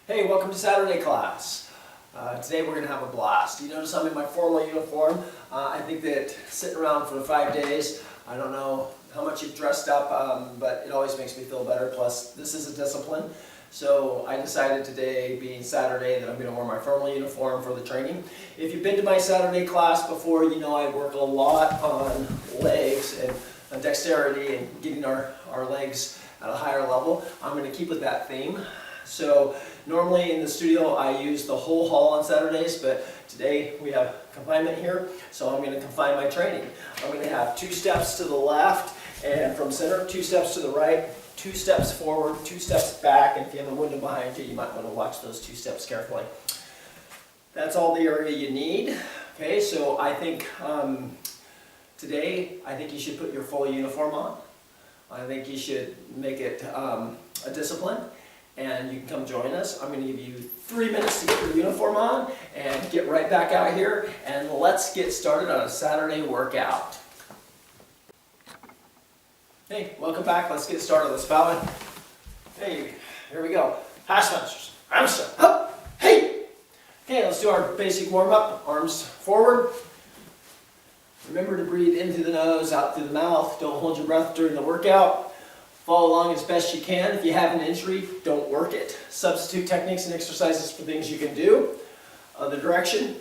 Hey, welcome to Saturday class. Today we're going to have a blast. You notice I'm in my formal uniform. I think that sitting around for 5 days, I don't know how much you've dressed up, but it always makes me feel better. Plus, this is a discipline. So I decided today, being Saturday, that I'm going to wear my formal uniform for the training. If you've been to my Saturday class before, you know I work a lot on legs and on dexterity and getting our legs at a higher level. I'm going to keep with that theme. So normally in the studio I use the whole hall on Saturdays, but today we have confinement here, so I'm going to confine my training. I'm going to have 2 steps to the left and from center, 2 steps to the right, 2 steps forward, 2 steps back, and if you have a window behind you, you might want to watch those 2 steps carefully. That's all the area you need. Okay, so I think today, I think you should put your full uniform on. I think you should make it a discipline. And you can come join us. I'm going to give you 3 minutes to get your uniform on and get right back out here, and let's get started on a Saturday workout. Hey, welcome back. Let's get started. Let's bow in. Hey, here we go. Hash masters. Hamster. Up. Hey. Okay, let's do our basic warm-up. Arms forward. Remember to breathe in through the nose, out through the mouth. Don't hold your breath during the workout. Follow along as best you can. If you have an injury, don't work it. Substitute techniques and exercises for things you can do. Other direction.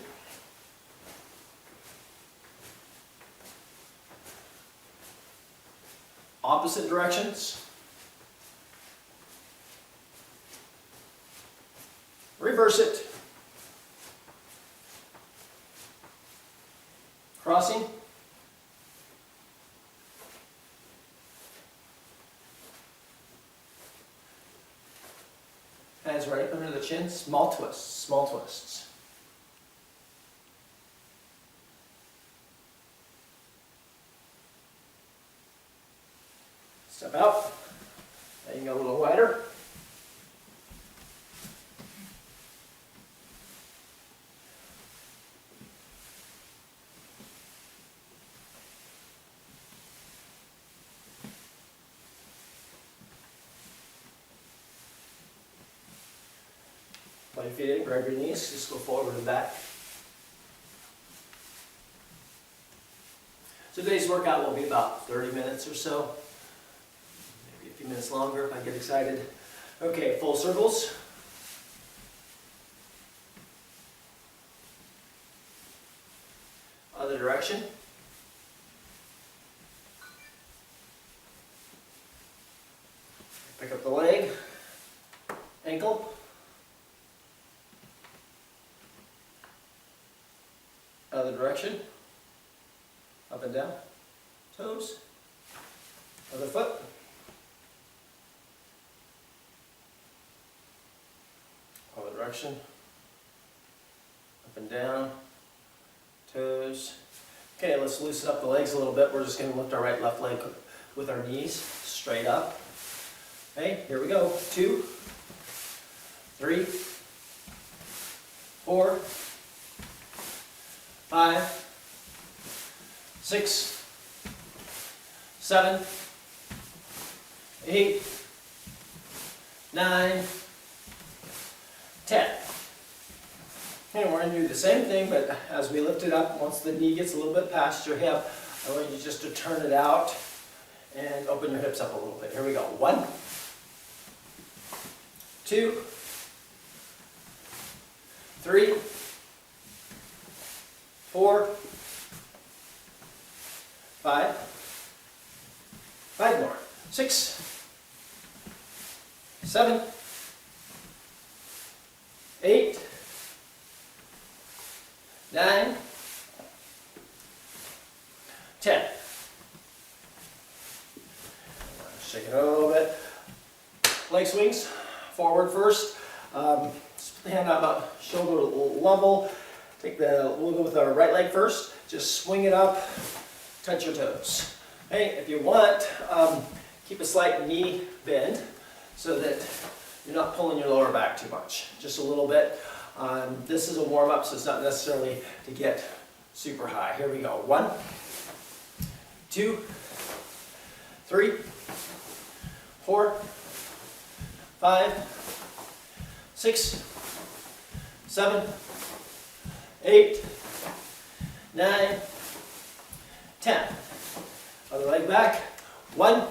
Opposite directions. Reverse it. Crossing. Hands right up under the chin, small twists, small twists. Step out, now you can go a little wider. Play your feet in, grab your knees, just go forward and back. So today's workout will be about 30 minutes or so. Maybe a few minutes longer if I get excited. Okay, full circles. Other direction. Pick up the leg, ankle. Other direction, up and down, toes, other foot, other direction, up and down, toes. Okay, let's loosen up the legs a little bit. We're just going to lift our right, left leg with our knees straight up. Okay, here we go. 2, 3, 4, 5, 6, 7, 8, 9, 10. And we're going to do the same thing, but as we lift it up, once the knee gets a little bit past your hip, I want you just to turn it out and open your hips up a little bit. Here we go. 1, 2, 3, 4, 5, 5 more, 6, 7, 8, 9, 10. Shake it a little bit. Leg swings, forward first. Hand out about shoulder level. We'll go with our right leg first. Just swing it up, touch your toes. Hey, if you want, keep a slight knee bend so that you're not pulling your lower back too much. Just a little bit. This is a warm-up, so it's not necessarily to get super high. Here we go. 1, 2, 3, 4, 5, 6, 7, 8, 9, 10. Other leg back. 1,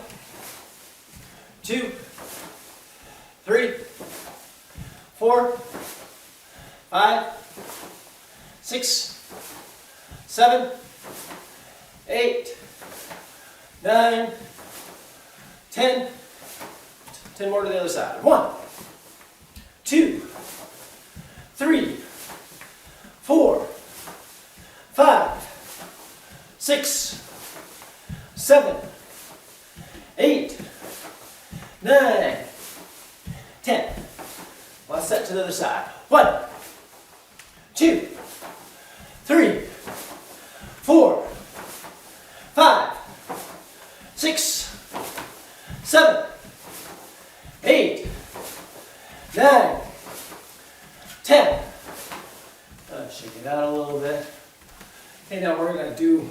2, 3, 4, 5, 6, 7, 8, 9, 10. 10 more to the other side. 1, 2, 3, 4, 5, 6, 7, 8, 9, 10. Last set to the other side. 1, 2, 3, 4, 5, 6, 7, 8, 9, 10. Shake it out a little bit. Okay, now we're going to do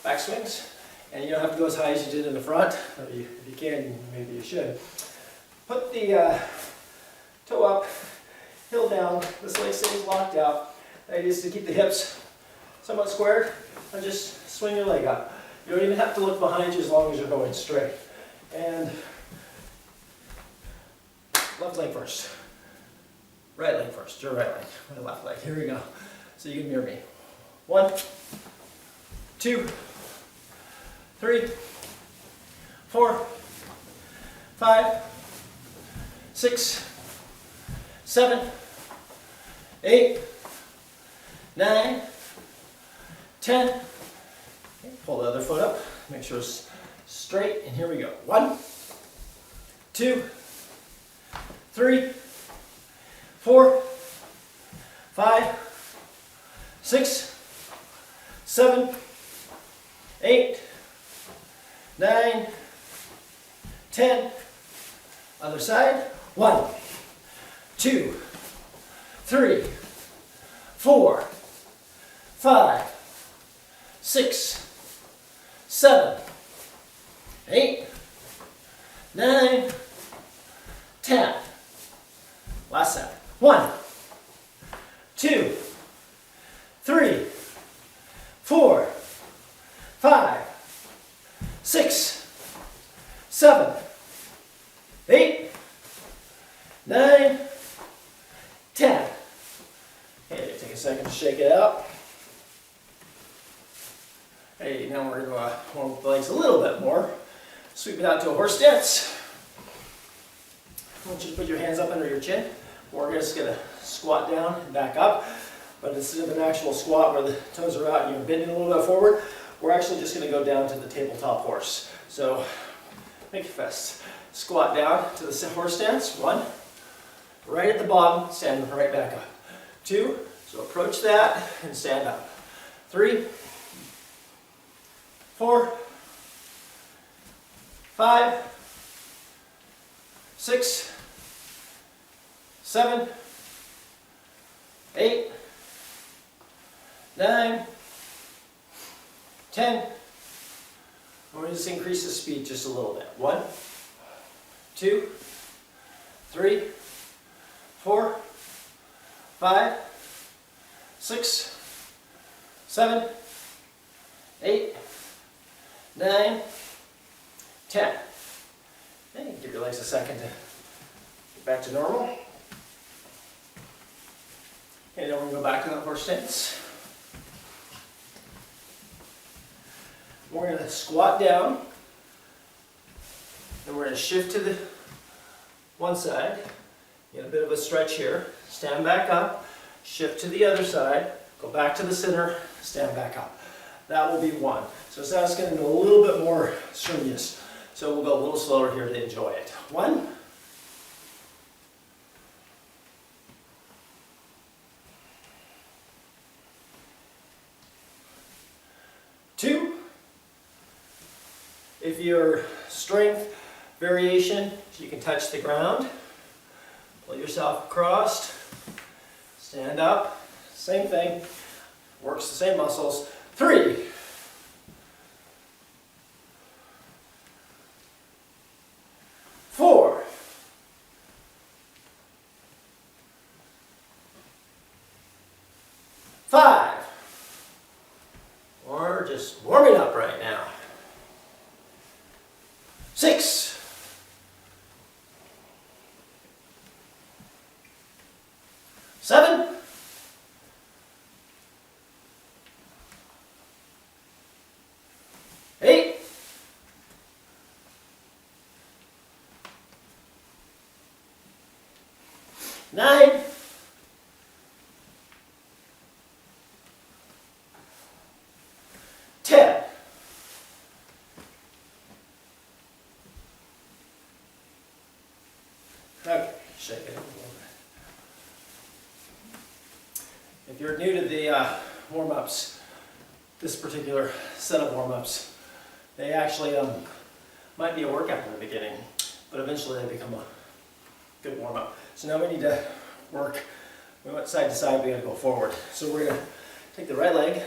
back swings. And you don't have to go as high as you did in the front. If you can, maybe you should. Put the toe up, heel down. This leg stays locked out. The idea is to keep the hips somewhat squared and just swing your leg up. You don't even have to look behind you as long as you're going straight. And left leg first. Right leg first. Your right leg. My left leg. Here we go. So you can mirror me. 1, 2, 3, 4, 5, 6, 7, 8, 9, 10. Okay, pull the other foot up. Make sure it's straight. And here we go. 1, 2, 3, 4, 5, 6, 7, 8, 9, 10. Other side. 1, 2, 3, 4, 5, 6, 7, 8, 9, 10. Last set. 1, 2, 3, 4, 5, 6, 7, 8, 9, 10. Okay, take a second to shake it out. Hey, now we're going to warm up the legs a little bit more. Sweep it out to a horse stance. I want you to put your hands up under your chin. We're just going to squat down and back up. But instead of an actual squat where the toes are out and you're bending a little bit forward, we're actually just going to go down to the tabletop horse. So make your fist. Squat down to the horse stance. 1. Right at the bottom, stand right back up. 2. So approach that and stand up. 3. 4. 5. 6. 7. 8. 9. 10. I'm going to just increase the speed just a little bit. 1, 2, 3, 4, 5, 6, 7, 8, 9, 10. Okay, give your legs a second to get back to normal. Okay, then we're going to go back to that horse stance. We're going to squat down, and we're going to shift to the one side. Get a bit of a stretch here. Stand back up, shift to the other side, go back to the center, stand back up. That will be 1. So that's going to go a little bit more strenuous. So we'll go a little slower here to enjoy it. 1. 2. If your strength variation, so you can touch the ground, pull yourself across, stand up, same thing, works the same muscles. 3. 4. 6, 7, 8, 9, 10. Okay, shake it up a little bit. If you're new to the warm-ups, this particular set of warm-ups, they actually might be a workout in the beginning, but eventually they become a good warm-up. So now we need to work. We went side to side, we gotta go forward. So we're gonna take the right leg,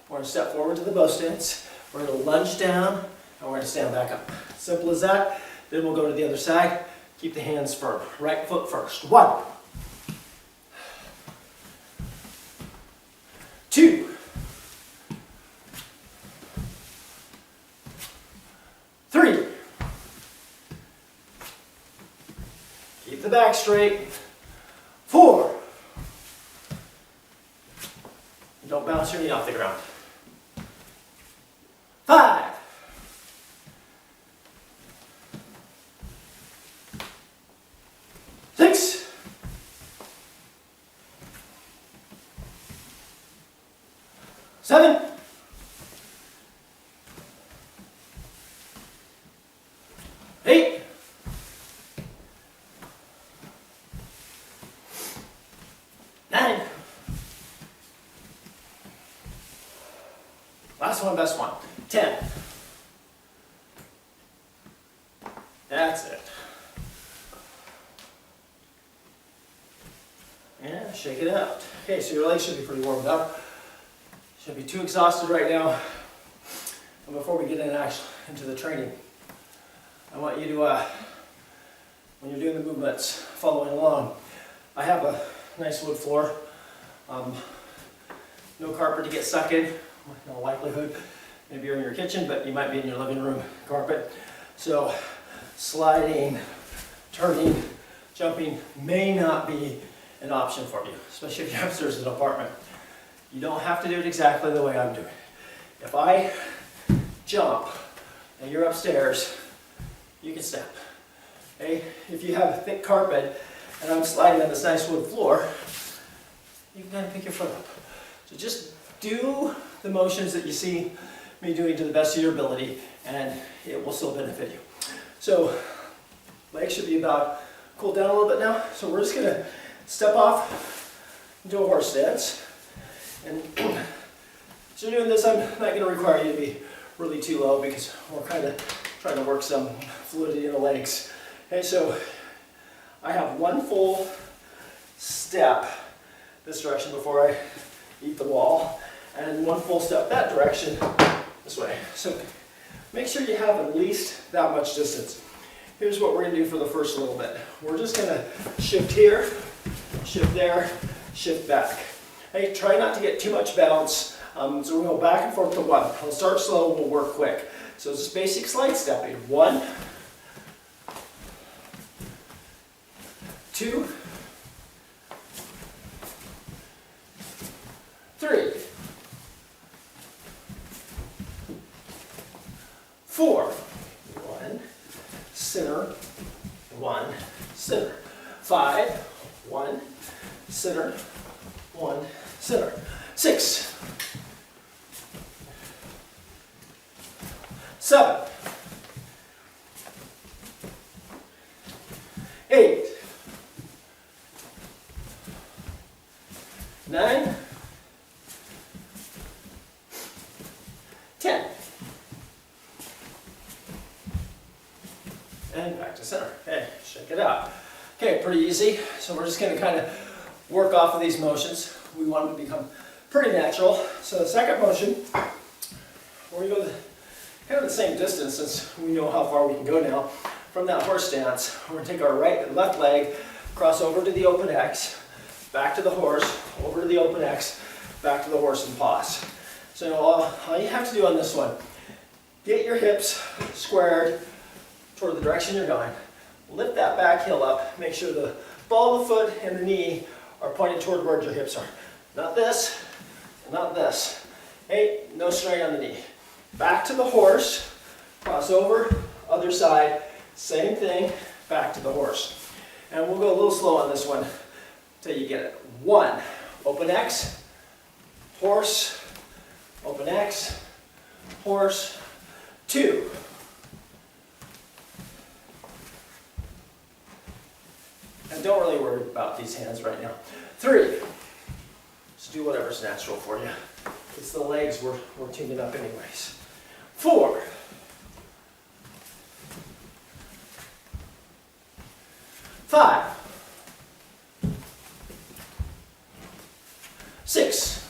we're gonna step forward to the bow stance, we're gonna lunge down, and we're gonna stand back up. Simple as that. Then we'll go to the other side. Keep the hands firm. Right foot first. 1, 2, 3. Keep the back straight. 4. Don't bounce your knee off the ground. 5. 6. 7. 8. 9. Last one, best one. 10. That's it. Yeah, shake it out. Okay, so your legs should be pretty warmed up. Shouldn't be too exhausted right now. And before we get into the training, I want you to, when you're doing the movements, following along, I have a nice wood floor. No carpet to get stuck in, no likelihood. Maybe you're in your kitchen, but you might be in your living room carpet. So sliding, turning, jumping may not be an option for you, especially if you're upstairs in an apartment. You don't have to do it exactly the way I'm doing it. If I jump and you're upstairs, you can step. Okay? If you have a thick carpet and I'm sliding on this nice wood floor, you can kind of pick your foot up. So just do the motions that you see me doing to the best of your ability, and it will still benefit you. So legs should be about cooled down a little bit now. So we're just gonna step off into a horse stance. And as you're doing this, I'm not going to require you to be really too low because we're kind of trying to work some fluidity in the legs. Okay, so I have one full step this direction before I eat the wall, and one full step that direction this way. So make sure you have at least that much distance. Here's what we're going to do for the first little bit. We're just going to shift here, shift there, shift back. Hey, try not to get too much bounce. So we'll go back and forth to 1. We'll start slow, we'll work quick. So it's just basic slide stepping. 1, 2, 3, 4. 1, center, 1, center. 5, 1, center, 1, center. 6, 7, 8, 9, 10. And back to center. Okay, shake it out. Okay, pretty easy. So we're just going to kind of work off of these motions. We want them to become pretty natural. So the second motion, we're going to go kind of the same distance since we know how far we can go now. From that horse stance, we're going to take our right and left leg, cross over to the open X, back to the horse, over to the open X, back to the horse and pause. So all you have to do on this one, get your hips squared, toward the direction you're going. Lift that back heel up. Make sure the ball of the foot and the knee are pointed toward where your hips are. Not this, not this. Hey, no strain on the knee. Back to the horse, cross over, other side, same thing, back to the horse. And we'll go a little slow on this one till you get it. 1, open X, horse, open X, horse. 2, and don't really worry about these hands right now. 3, just do whatever's natural for you. It's the legs we're tuning up anyways. 4, 5, 6,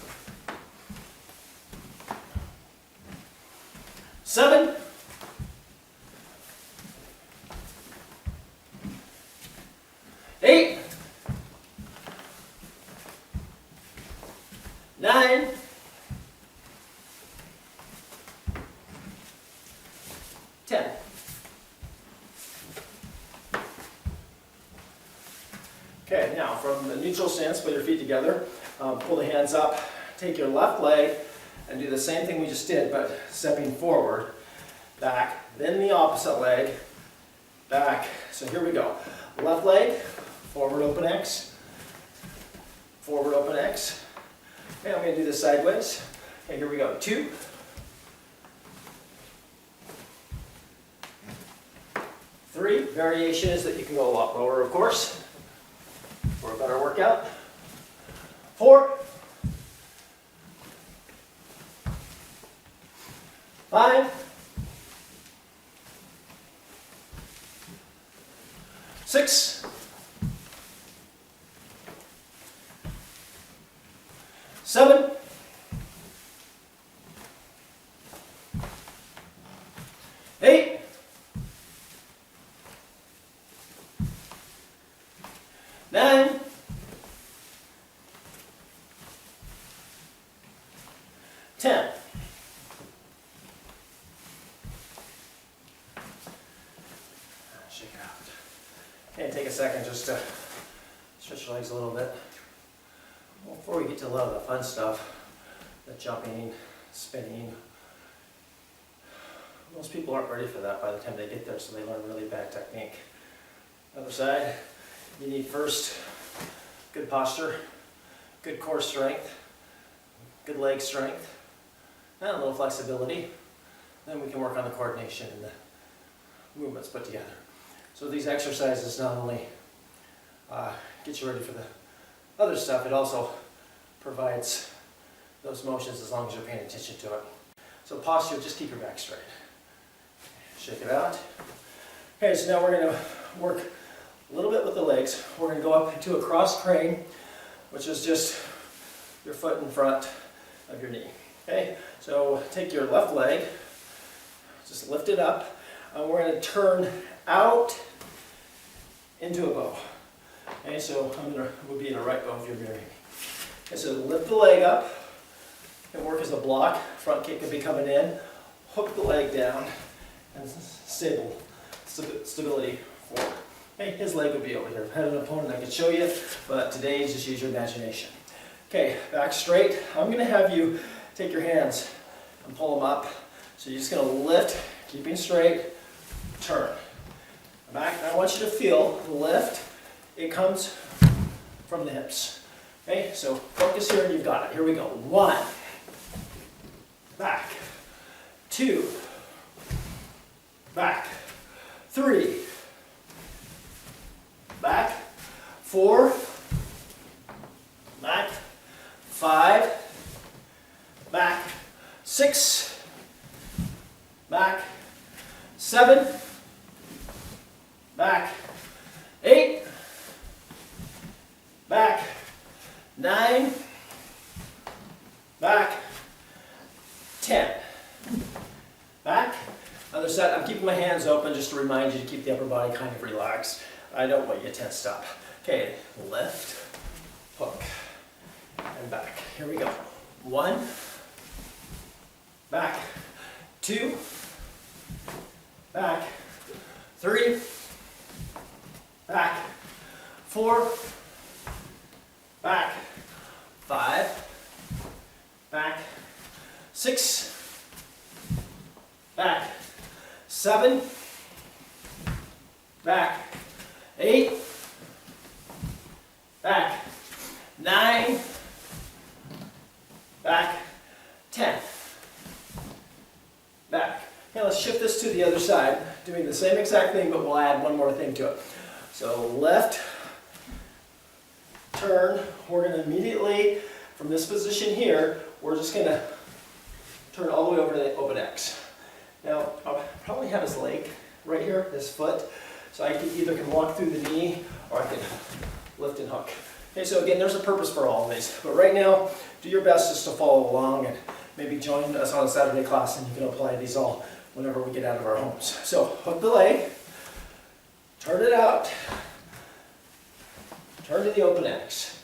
7, 8, 9, 10. Okay, now from the neutral stance, put your feet together, pull the hands up, take your left leg and do the same thing we just did, but stepping forward, back, then the opposite leg, back. So here we go. Left leg, forward open X, forward open X. Okay, I'm going to do this sideways. Okay, here we go. 2, 3. Variation is that you can go a lot lower, of course, for a better workout. 4, 5, 6, 7, 8, 9, 10. Shake it out. Okay, take a second just to stretch your legs a little bit. Before we get to a lot of the fun stuff, the jumping, spinning, most people aren't ready for that by the time they get there, so they learn really bad technique. Other side, you need first good posture, good core strength, good leg strength, and a little flexibility. Then we can work on the coordination and the movements put together. So these exercises not only get you ready for the other stuff, it also provides those motions as long as you're paying attention to it. So posture, just keep your back straight. Shake it out. Okay, so now we're going to work a little bit with the legs. We're going to go up into a cross crane, which is just your foot in front of your knee. Okay, so take your left leg, just lift it up, and we're going to turn out into a bow. Okay, so we'll be in a right bow if you're mirroring me. Okay, so lift the leg up and work as a block. Front kick can be coming in. Hook the leg down and stability forward. Okay, his leg would be over here. If I had an opponent I could show you, but today just use your imagination. Okay, back straight. I'm going to have you take your hands and pull them up. So you're just going to lift, keeping straight, turn. Back, and I want you to feel the lift. It comes from the hips. Okay, so focus here and you've got it. Here we go. 1, back, 2, back, 3, back, 4, back, 5, back, 6, back, 7, back, 8, back, 9, back, 10, back. Other side, I'm keeping my hands open just to remind you to keep the upper body kind of relaxed. I don't want you tensed up. Okay, lift, hook, and back. Here we go. 1, back, 2, back, 3, back, 4, back, 5, back, 6, back, 7, back, 8, back, 9, back, 10, back. Now let's shift this to the other side, doing the same exact thing, but we'll add one more thing to it. So left, turn. We're going to immediately, from this position here, we're just going to turn all the way over to the open X. Now, I'll probably have his leg right here, his foot, so I either can walk through the knee or I can lift and hook. Okay, so again, there's a purpose for all of these, but right now, do your best just to follow along and maybe join us on a Saturday class, and you can apply these all whenever we get out of our homes. So, hook the leg, turn it out, turn to the open X.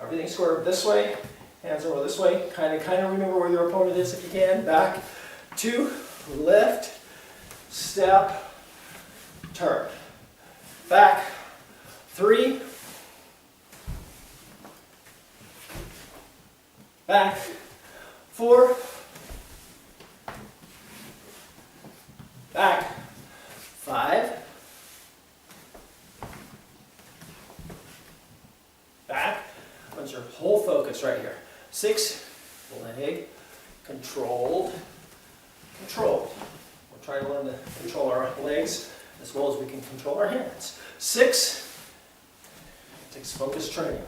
Everything square this way, hands over this way. Kind of remember where your opponent is if you can. Back, 2, lift, step, turn. Back, 3, back, 4, back, 5, back. That's your whole focus right here. 6, leg, controlled, controlled. We're trying to learn to control our legs as well as we can control our hands. 6, takes focused training.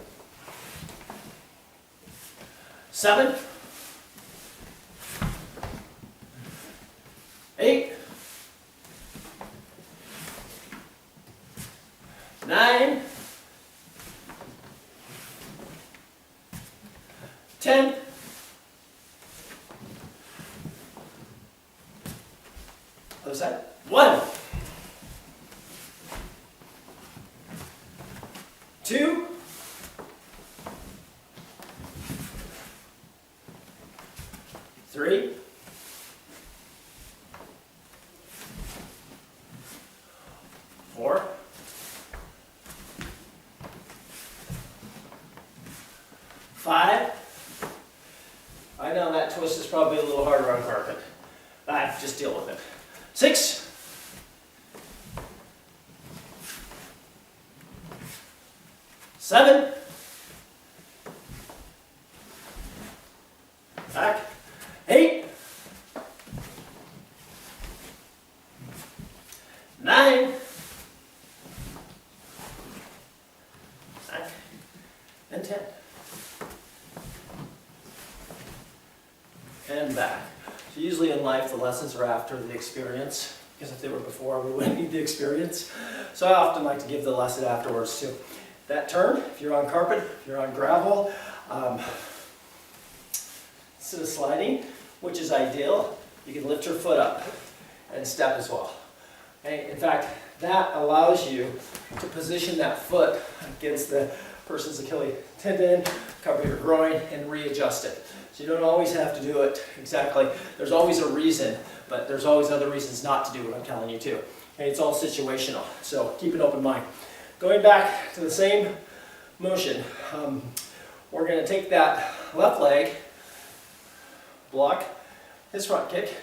7, 8, 9, 10, 1, 2, 3, 4, 5. I know that twist is probably a little harder on carpet. Just deal with it. 6, 7, back, 8, 9, back, and 10. And back. So usually in life the lessons are after the experience, because if they were before we wouldn't need the experience. So I often like to give the lesson afterwards too. That turn, if you're on carpet, if you're on gravel, instead of sliding, which is ideal, you can lift your foot up and step as well. Okay? In fact, that allows you to position that foot against the person's Achilles tendon, cover your groin, and readjust it. So you don't always have to do it exactly. There's always a reason, but there's always other reasons not to do what I'm telling you to. Okay? It's all situational, so keep an open mind. Going back to the same motion, we're going to take that left leg, block his front kick,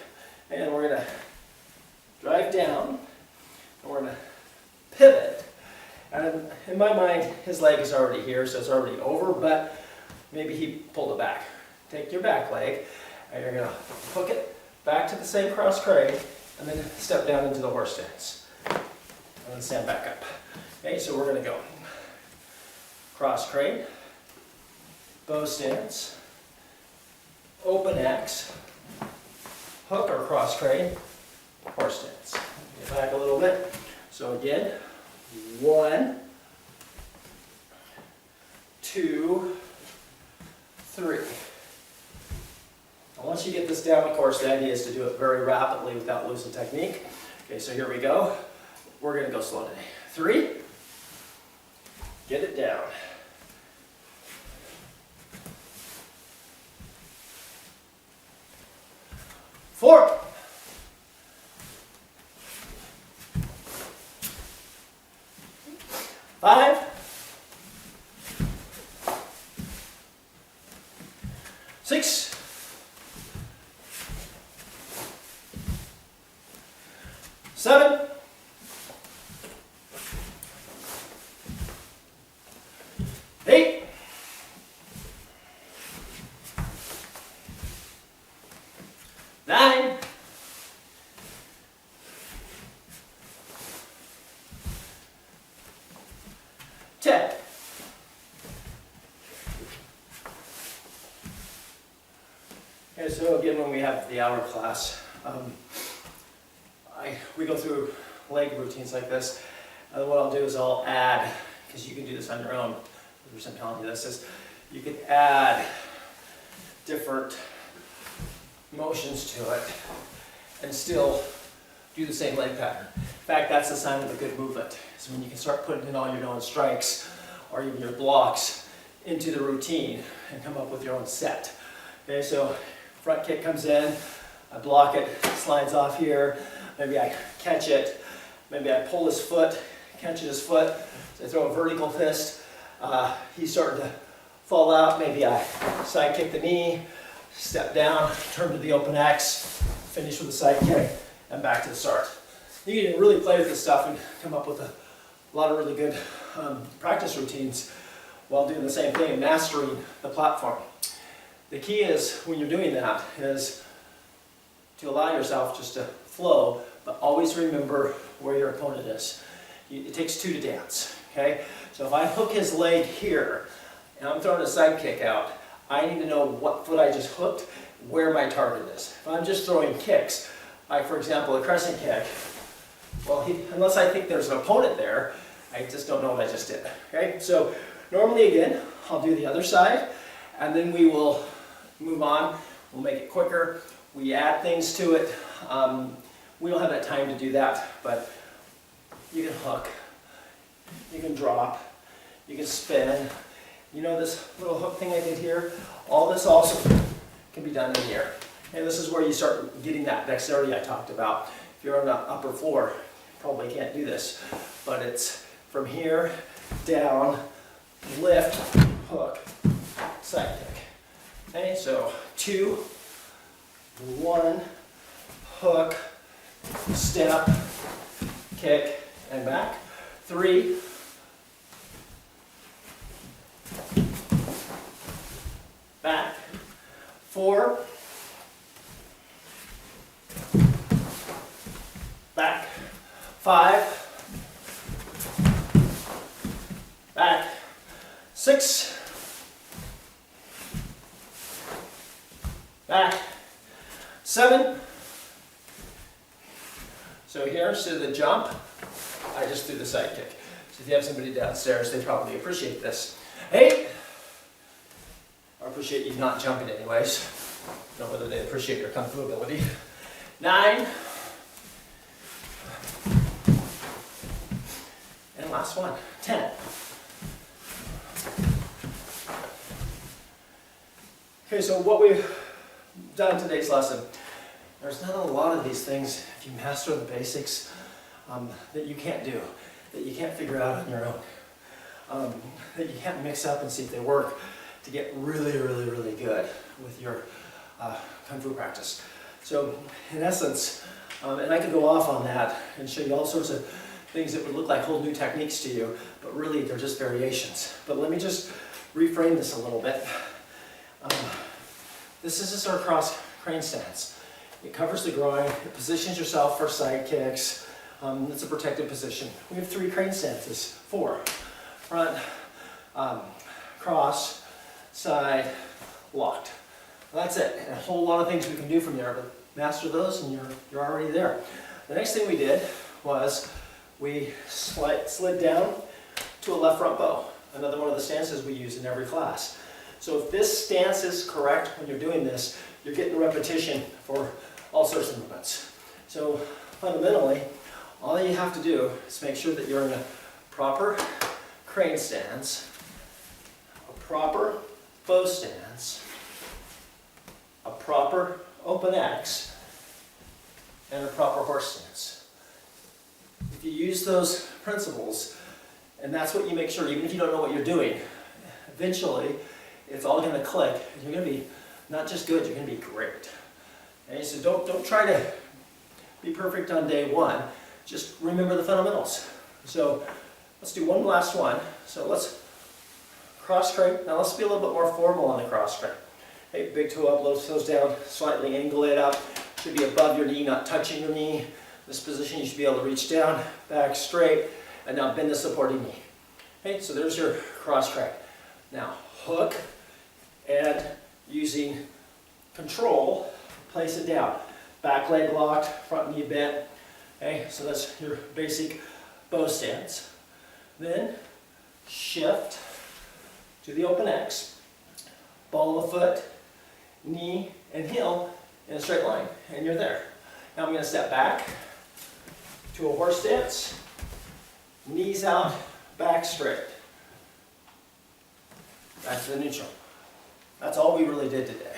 and we're going to drive down, and we're going to pivot. And in my mind, his leg is already here, so it's already over, but maybe he pulled it back. Take your back leg, and you're going to hook it back to the same cross crane, and then step down into the horse stance. And then stand back up. Okay, so we're going to go cross crane, bow stance, open X, hook or cross crane, horse stance. Get back a little bit. So again, 1, 2, 3. Now once you get this down, of course, the idea is to do it very rapidly without losing technique. Okay, so here we go. We're going to go slow today. 3. Get it down. 4. 5, 6, 7, 8, 9, 10. Okay, so again, when we have the hour class, we go through leg routines like this. And what I'll do is I'll add, because you can do this on your own, the reason I'm telling you this is you can add different motions to it and still do the same leg pattern. In fact, that's a sign of a good movement. So when you can start putting in all your known strikes or even your blocks into the routine and come up with your own set. Okay, so front kick comes in, I block it, slides off here, maybe I catch it, maybe I pull his foot, catch his foot, so I throw a vertical fist, he's starting to fall out, maybe I side kick the knee, step down, turn to the open X, finish with a side kick, and back to the start. You can really play with this stuff and come up with a lot of really good practice routines while doing the same thing, mastering the platform. The key is, when you're doing that, is to allow yourself just to flow, but always remember where your opponent is. It takes two to dance, okay? So if I hook his leg here, and I'm throwing a side kick out, I need to know what foot I just hooked, where my target is. If I'm just throwing kicks, like for example a crescent kick, well, unless I think there's an opponent there, I just don't know what I just did, okay? So normally again, I'll do the other side, and then we will move on. We'll make it quicker. We add things to it. We don't have that time to do that, but you can hook, you can drop, you can spin. You know this little hook thing I did here? All this also can be done in here. And this is where you start getting that dexterity I talked about. If you're on the upper floor, you probably can't do this, but it's from here, down, lift, hook, side kick. Okay, so 2, 1, hook, step, kick, and back. 3, back. 4, back. 5, back. 6, back. 7. So here, instead of the jump, I just do the side kick. So if you have somebody downstairs, they probably appreciate this. 8. I appreciate you not jumping anyways. Don't know whether they appreciate your kung fu ability. 9. And last one, 10. Okay, so what we've done in today's lesson, there's not a lot of these things, if you master the basics, that you can't do, that you can't figure out on your own, that you can't mix up and see if they work to get really, really, really good with your kung fu practice. So in essence, and I could go off on that and show you all sorts of things that would look like whole new techniques to you, but really they're just variations. But let me just reframe this a little bit. This is just our cross crane stance. It covers the groin, it positions yourself for side kicks. It's a protected position. We have 3 crane stances, 4. Front, cross, side, locked. That's it. And a whole lot of things we can do from there, but master those and you're already there. The next thing we did was we slid down to a left front bow. Another one of the stances we use in every class. So if this stance is correct when you're doing this, you're getting repetition for all sorts of movements. So fundamentally, all you have to do is make sure that you're in a proper crane stance, a proper bow stance, a proper open X, and a proper horse stance. If you use those principles And that's what you make sure, even if you don't know what you're doing, eventually it's all going to click and you're going to be not just good, you're going to be great. Okay, so don't try to be perfect on day one. Just remember the fundamentals. So let's do one last one. So let's cross crank. Now let's be a little bit more formal on the cross crank. Okay, big toe up, little toes down, slightly angle it up. Should be above your knee, not touching your knee. This position you should be able to reach down, back straight, and now bend the supporting knee. Okay, so there's your cross crank. Now hook and using control, place it down. Back leg locked, front knee bent. Okay, so that's your basic bow stance. Then shift to the open X. Ball of the foot, knee, and heel in a straight line, and you're there. Now I'm going to step back to a horse stance, knees out, back straight. Back to the neutral. That's all we really did today.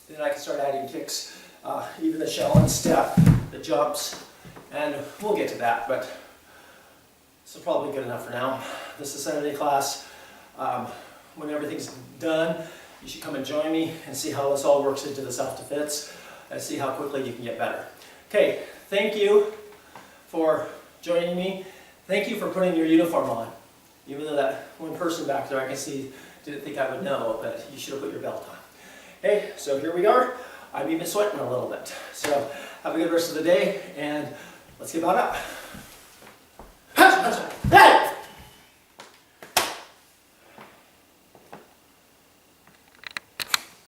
Then I can start adding kicks, even the shell and step, the jumps, and we'll get to that, but this is probably good enough for now. This is Saturday class. When everything's done, you should come and join me and see how this all works into the self-defense and see how quickly you can get better. Okay, thank you for joining me. Thank you for putting your uniform on. Even though that one person back there I can see didn't think I would know, but you should have put your belt on. Okay, so here we are. I'm even sweating a little bit. So have a good rest of the day, and let's get about up.